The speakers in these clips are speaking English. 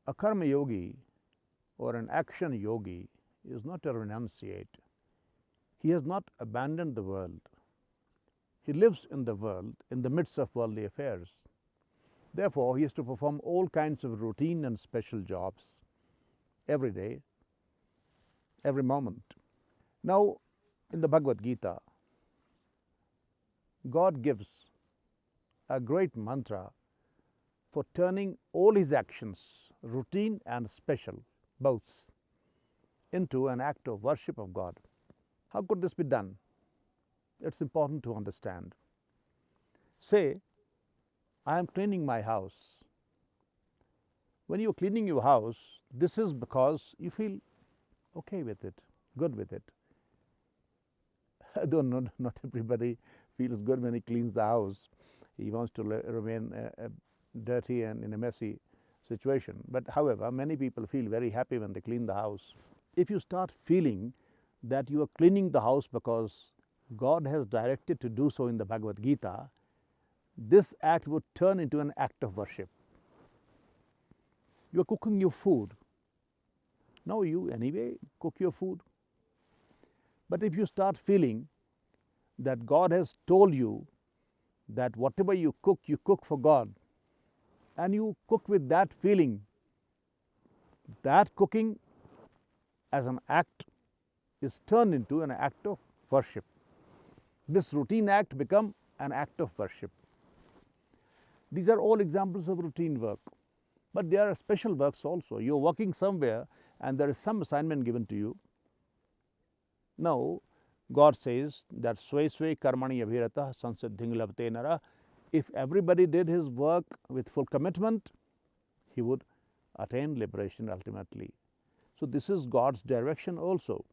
A Karma Yogi or an action yogi is not a renunciate. He has not abandoned the world. He lives in the world, in the midst of worldly affairs. Therefore, he has to perform all kinds of routine and special jobs every day, every moment. Now, in the Bhagavad Gita, God gives a great mantra for turning all his actions, routine and special, both, into an act of worship of God. How could this be done? It's important to understand. Say, I am cleaning my house. When you are cleaning your house, this is because you feel okay with it, good with it. Though not everybody feels good when he cleans the house. He wants to remain dirty and in a messy situation. But however, many people feel very happy when they clean the house. If you start feeling that you are cleaning the house because God has directed to do so in the Bhagavad Gita, this act would turn into an act of worship. You are cooking your food. Now you anyway cook your food. But if you start feeling that God has told you that whatever you cook for God, and you cook with that feeling, that cooking as an act is turned into an act of worship. This routine act becomes an act of worship. These are all examples of routine work. But there are special works also. You are working somewhere and there is some assignment given to you. Now, God says that Svai Svai Karmani Abhirata Sansiddhing Labte Nara. If everybody did his work with full commitment, he would attain liberation ultimately. So, this is God's direction also.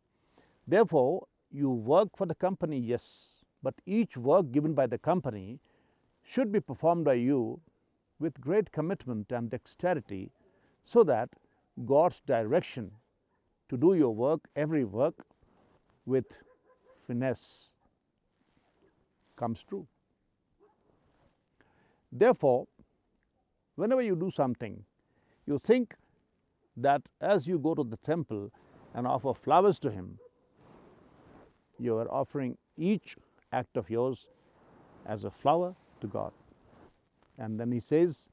Therefore, you work for the company, yes, but each work given by the company should be performed by you with great commitment and dexterity, so that God's direction to do your work, every work, with finesse comes true. Therefore, whenever you do something, you think that as you go to the temple and offer flowers to him, you are offering each act of yours as a flower to God. And then he says,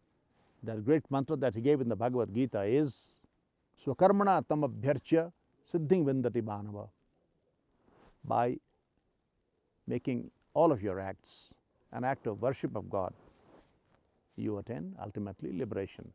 that great mantra that he gave in the Bhagavad Gita is Swakarmana tam abhyarchya siddhing vindati bhanava. By making all of your acts an act of worship of God, you attain ultimately liberation.